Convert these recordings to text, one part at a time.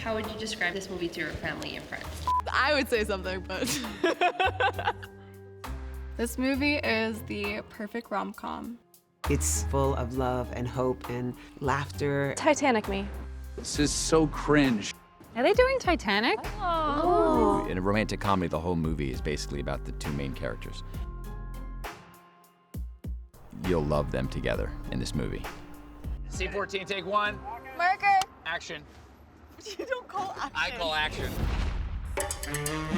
How would you describe this movie to your family and friends? I would say something, but... This movie is the perfect rom-com. It's full of love and hope and laughter. Titanic me. This is so cringe. Are they doing Titanic? Oh. In a romantic comedy, the whole movie is basically about the two main characters. You'll love them together in this movie. C14, take one. Marker. Action. You don't call action. I call action.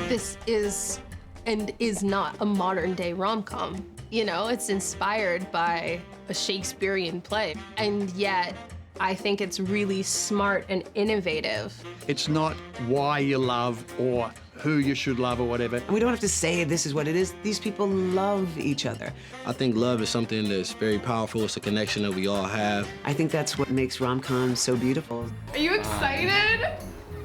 This is and is not a modern day rom-com. You know, it's inspired by a Shakespearean play, and yet I think it's really smart and innovative. It's not why you love or who you should love or whatever. And we don't have to say this is what it is. These people love each other. I think love is something that's very powerful. It's a connection that we all have. I think that's what makes rom-coms so beautiful. Are you excited?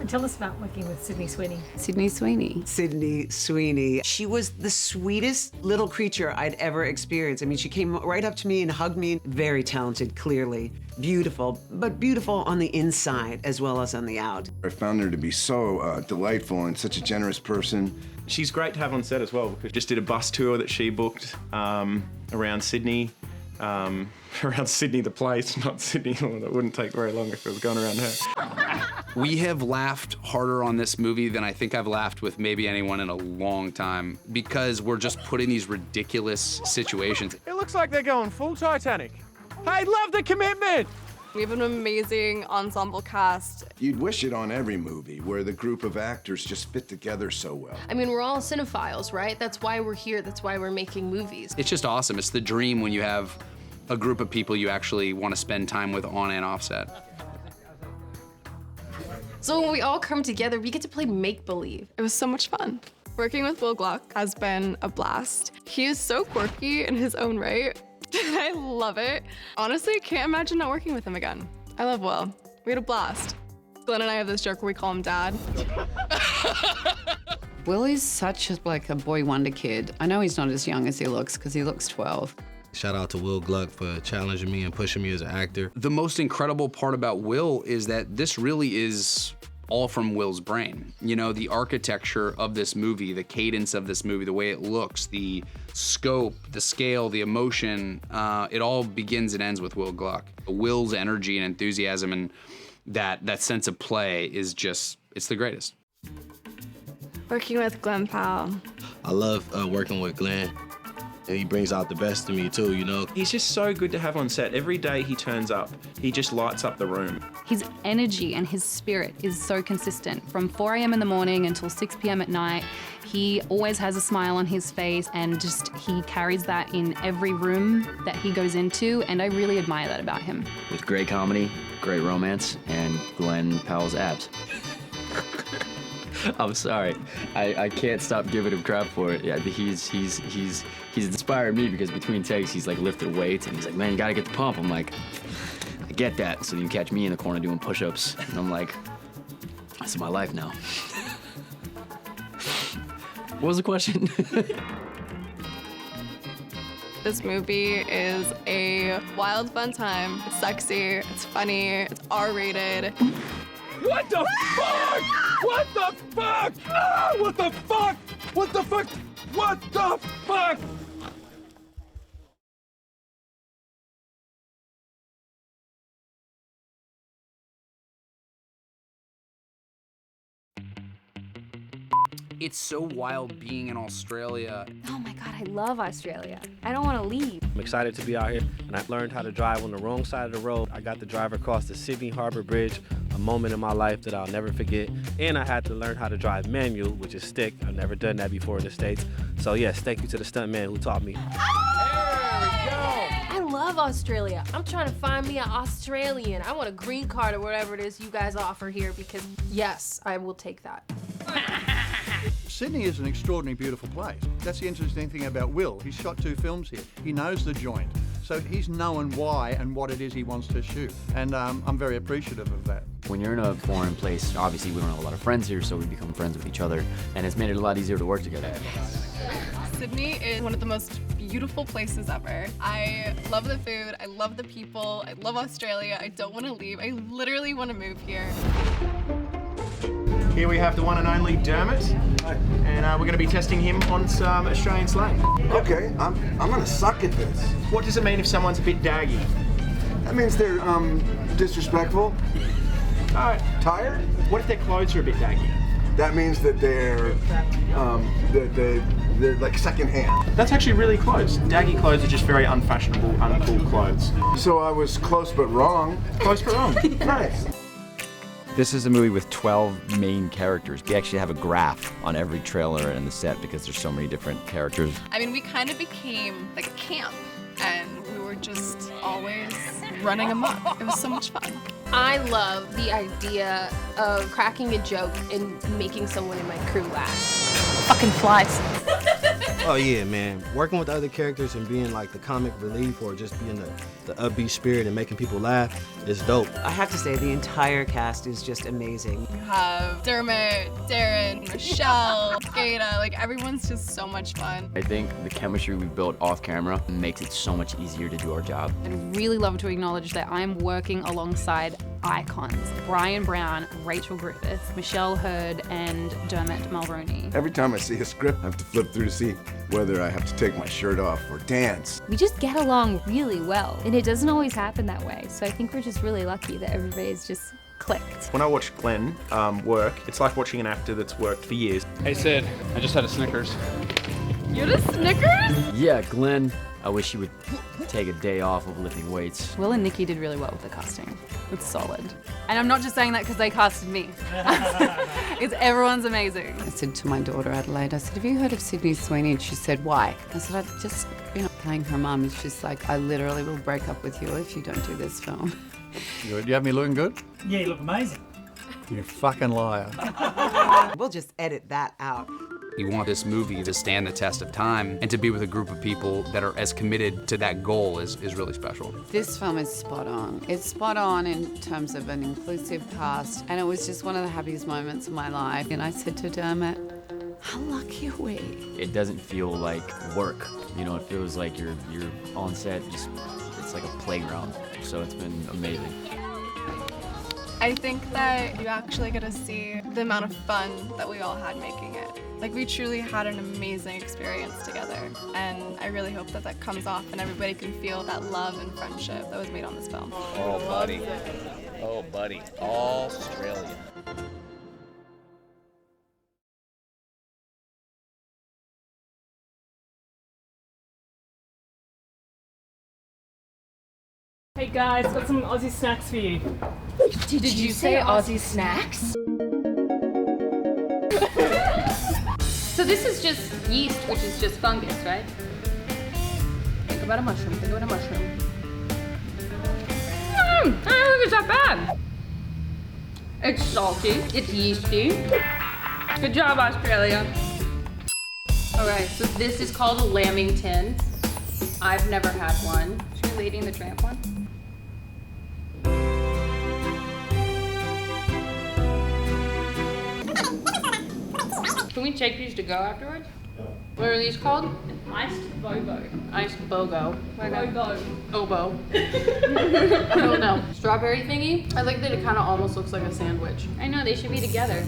Tell us about working with Sydney Sweeney. Sydney Sweeney. Sydney Sweeney. She was the sweetest little creature I'd ever experienced. I mean, she came right up to me and hugged me. Very talented, clearly. Beautiful, but beautiful on the inside as well as on the out. I found her to be so delightful and such a generous person. She's great to have on set as well, because just did a bus tour that she booked around Sydney. Around Sydney the place, not Sydney. Well, that wouldn't take very long if it was going around her. We have laughed harder on this movie than I think I've laughed with maybe anyone in a long time, because we're just put in these ridiculous situations. It looks like they're going full Titanic. I love the commitment! We have an amazing ensemble cast. You'd wish it on every movie where the group of actors just fit together so well. I mean, we're all cinephiles, right? That's why we're here. That's why we're making movies. It's just awesome. It's the dream when you have a group of people you actually want to spend time with on and off set. So when we all come together, we get to play make-believe. It was so much fun. Working with Will Gluck has been a blast. He is so quirky in his own right. I love it. Honestly, can't imagine not working with him again. I love Will. We had a blast. Glenn and I have this joke where we call him Dad. Will is such like a boy wonder kid. I know he's not as young as he looks because he looks 12. Shout out to Will Gluck for challenging me and pushing me as an actor. The most incredible part about Will is that this really is all from Will's brain. You know, the architecture of this movie, the cadence of this movie, the way it looks, the scope, the scale, the emotion, it all begins and ends with Will Gluck. Will's energy and enthusiasm and that sense of play is just, it's the greatest. Working with Glen Powell. I love working with Glenn. He brings out the best in me too, you know? He's just so good to have on set. Every day he turns up, he just lights up the room. His energy and his spirit is so consistent. From 4 a.m. in the morning until 6 p.m. at night, he always has a smile on his face, and just he carries that in every room that he goes into, and I really admire that about him. With great comedy, great romance, and Glen Powell's abs. I'm sorry. I can't stop giving him crap for it. Yeah, he's inspired me, because between takes he's like lifted weights and he's like, man, you gotta get the pump. I'm like, I get that. So you can catch me in the corner doing push-ups, and I'm like, this is my life now. What was the question? This movie is a wild, fun time. It's sexy, it's funny, it's R-rated. What the fuck? What the fuck? Ah, what the fuck? What the fuck? What the fuck? It's so wild being in Australia. Oh my God, I love Australia. I don't want to leave. I'm excited to be out here, and I've learned how to drive on the wrong side of the road. I got to drive across the Sydney Harbour Bridge, a moment in my life that I'll never forget. And I had to learn how to drive manual, which is stick. I've never done that before in the States. So yes, thank you to the stuntman who taught me. I love Australia. I'm trying to find me an Australian. I want a green card or whatever it is you guys offer here, because yes, I will take that. Sydney is an extraordinarily beautiful place. That's the interesting thing about Will. He's shot 2 films here. He knows the joint. So he's knowing why and what it is he wants to shoot. And I'm very appreciative of that. When you're in a foreign place, obviously we don't have a lot of friends here, so we become friends with each other, and it's made it a lot easier to work together. Sydney is one of the most beautiful places ever. I love the food, I love the people, I love Australia, I don't want to leave. I literally want to move here. Here we have the one and only Dermot, and we're going to be testing him on some Australian slang. Okay, I'm gonna suck at this. What does it mean if someone's a bit daggy? That means they're disrespectful. Tired? What if their clothes are a bit daggy? That means that they're like secondhand. That's actually really close. Daggy clothes are just very unfashionable, uncool clothes. So I was close but wrong. Close but wrong. Nice. This is a movie with 12 main characters. We actually have a graph on every trailer and the set because there's so many different characters. I mean, we kind of became like a camp, and we were just always running amok. It was so much fun. I love the idea of cracking a joke and making someone in my crew laugh. Fucking flies. Oh yeah, man. Working with other characters and being like the comic relief or just being the upbeat spirit and making people laugh is dope. I have to say, the entire cast is just amazing. We have Dermot, Darren, Michelle, GaTa, like everyone's just so much fun. I think the chemistry we built off camera makes it so much easier to do our job. I'd really love to acknowledge that I'm working alongside icons. Bryan Brown, Rachel Griffiths, Michelle Hurd, and Dermot Mulroney. Every time I see a script, I have to flip through to see whether I have to take my shirt off or dance. We just get along really well, and it doesn't always happen that way. So I think we're just really lucky that everybody's just clicked. When I watch Glen work, it's like watching an actor that's worked for years. Hey Sid, I just had a Snickers. You had a Snickers? Yeah, Glen, I wish he would take a day off of lifting weights. Will and Nikki did really well with the casting. It's solid. And I'm not just saying that because they casted me. It's everyone's amazing. I said to my daughter Adelaide, I said, have you heard of Sydney Sweeney? And she said, why? I said, I've just been playing her mum. And she's like, I literally will break up with you if you don't do this film. Good. You have me looking good? Yeah, you look amazing. You fucking liar. We'll just edit that out. You want this movie to stand the test of time, and to be with a group of people that are as committed to that goal is really special. This film is spot on. It's spot on in terms of an inclusive cast, and it was just one of the happiest moments of my life. And I said to Dermot, how lucky are we? It doesn't feel like work. You know, it feels like you're on set, just it's like a playground. So it's been amazing. I think that you actually get to see the amount of fun that we all had making it. Like, we truly had an amazing experience together, and I really hope that that comes off and everybody can feel that love and friendship that was made on this film. Oh, buddy. Oh, buddy. Australia. Hey guys, got some Aussie Snacks for you. Did you say Aussie Snacks? So this is just yeast, which is just fungus, right? Think about a mushroom, think about a mushroom. I don't think it's that bad. It's salty, it's yeasty. Good job, Australia. Okay, so this is called a lamington. I've never had one. Should we Lady and the Tramp one? Can we take these to go afterwards? What are these called? Iced Bobo. Iced Bogo. Bobo. Obo. I don't know. Strawberry thingy? I like that it kind of almost looks like a sandwich. I know, they should be together.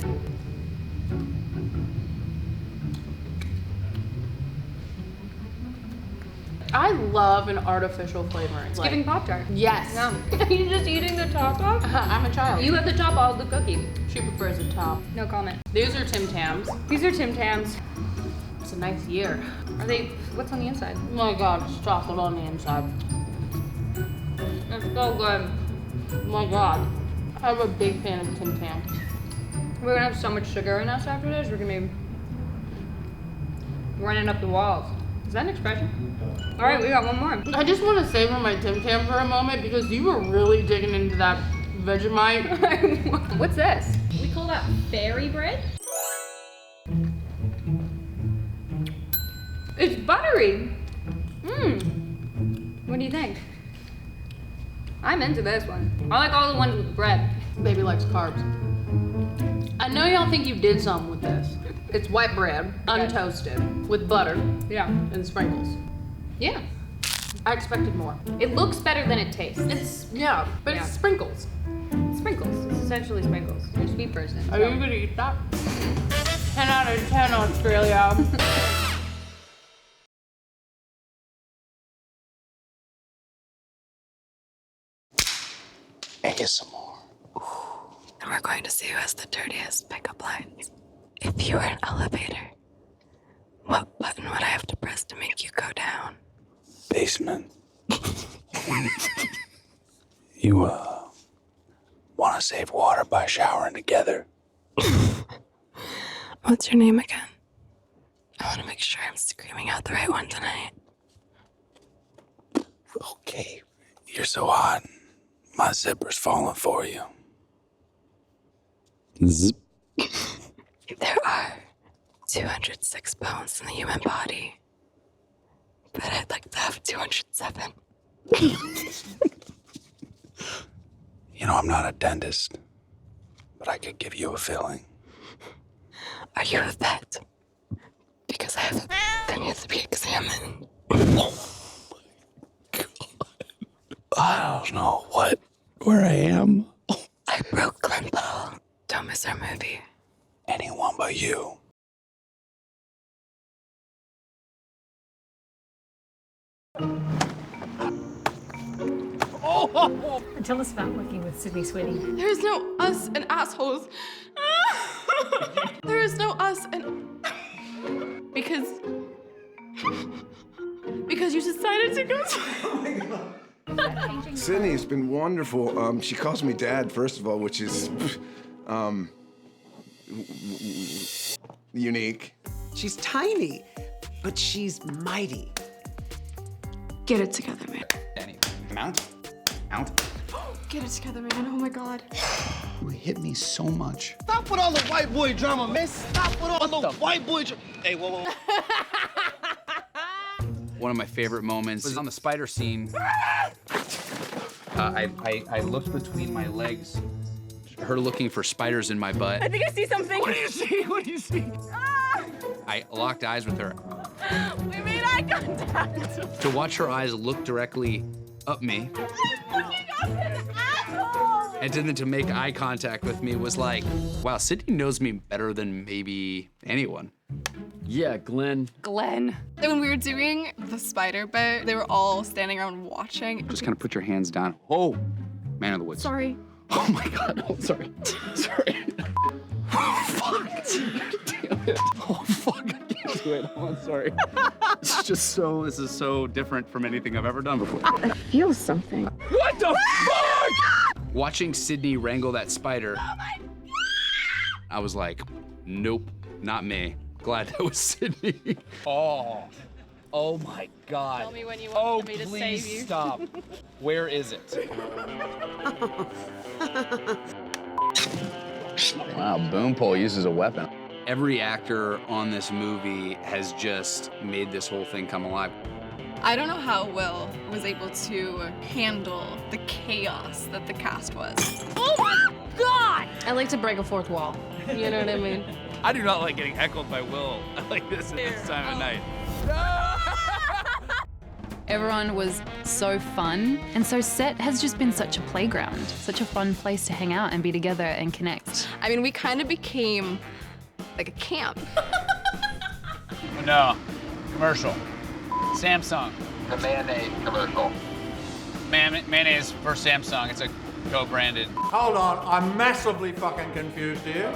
I love an artificial flavoring. It's giving Pop-Tart. Yes. No. Are you just eating the top off? I'm a child. You have the top off the cookie. She prefers the top. No comment. These are Tim Tams. These are Tim Tams. It's a nice year. Are they, what's on the inside? Oh my God, it's chocolate on the inside. It's so good. Oh my God. I'm a big fan of Tim Tams. We're gonna have so much sugar in us after this, we're gonna be running up the walls. Is that an expression? All right, we got one more. I just want to savor my Tim Tam for a moment because you were really digging into that Vegemite. What's this? We call that fairy bread. It's buttery. What do you think? I'm into this one. I like all the ones with bread. Baby likes carbs. I know y'all think you did something with this. It's white bread, untoasted, with butter, and sprinkles. Yeah. I expected more. It looks better than it tastes. It's, but it's sprinkles. Sprinkles. It's essentially sprinkles. It's be person. Are you gonna eat that? 10 out of 10, Australia. ASMR. And we're going to see who has the dirtiest pickup lines. If you were an elevator, what button would I have to press to make you go down? Basement. You, want to save water by showering together? What's your name again? I want to make sure I'm screaming out the right one tonight. Okay, you're so hot. My zipper's falling for you. Zip. There are 206 bones in the human body, but I'd like to have 207. You know, I'm not a dentist, but I could give you a filling. Are you a vet? Because I have a that needs to be examined. I don't know where I am. I broke Glen Powell. Don't miss our movie. Anyone but you. Oh! Tell us about working with Sweeney. There's no us and assholes. There is no us and... Because you decided to go... Oh my God. Sydney, it's been wonderful. She calls me Dad, first of all, which is, unique. She's tiny, but she's mighty. Get it together, man. Danny, mount. Get it together, man. Oh my God. You hit me so much. Stop with all the white boy drama, man. Stop with all the white boy drama. Hey, whoa. One of my favorite moments was on the spider scene. I looked between my legs, her looking for spiders in my butt. I think I see something. What do you see? What do you see? I locked eyes with her. We made eye contact. To watch her eyes look directly up me, and then to make eye contact with me was like, wow, Sydney knows me better than maybe anyone. Yeah, Glen. Glen. When we were doing the spider bit, they were all standing around watching. Just kind of put your hands down. Oh, man of the woods. Sorry. Oh my God, oh, sorry. Sorry. Oh, fuck. Damn it. Oh, fuck, I can't do it. Oh, I'm sorry. This is so different from anything I've ever done before. I feel something. What the fuck? Watching Sydney wrangle that spider, I was like, nope, not me. Glad that was Sydney. Oh my God. Tell me when you want me to save please you. stop. Where is it? Wow, boom pole uses a weapon. Every actor on this movie has just made this whole thing come alive. I don't know how Will was able to handle the chaos that the cast was. Oh my God! I like to break a fourth wall. You know what I mean? I do not like getting heckled by Will like this at this time of night. Everyone was so fun, and so set has just been such a playground, such a fun place to hang out and be together and connect. I mean, we kind of became like a camp. No, commercial. Samsung. The mayonnaise commercial. Mayonnaise for Samsung. It's a co-branded. Hold on, I'm massively fucking confused here.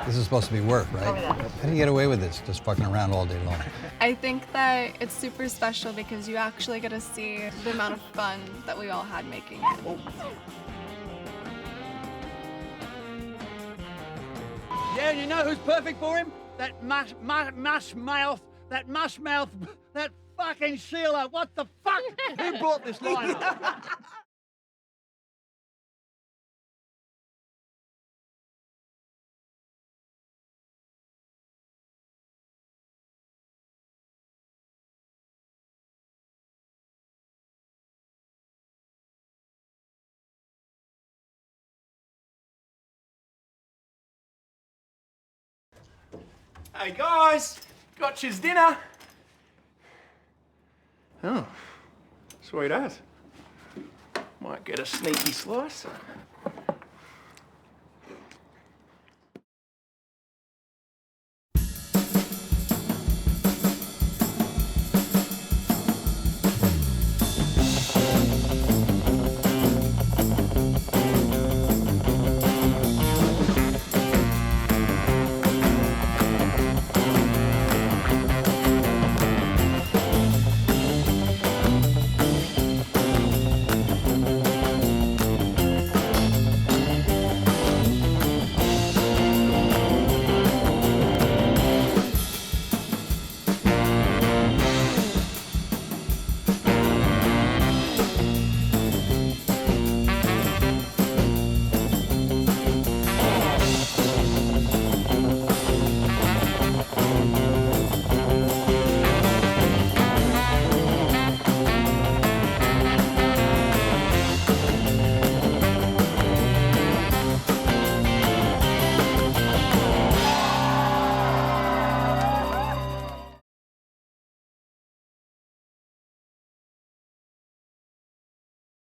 This is supposed to be work, right? How do you get away with this, just fucking around all day long? I think that it's super special because you actually get to see the amount of fun that we all had making it. Yeah, you know who's perfect for him? That mush mouth, that fucking Sheila. What the fuck? Who brought this line up? Hey guys, got your dinner. Oh, sweet as. Might get a sneaky slice.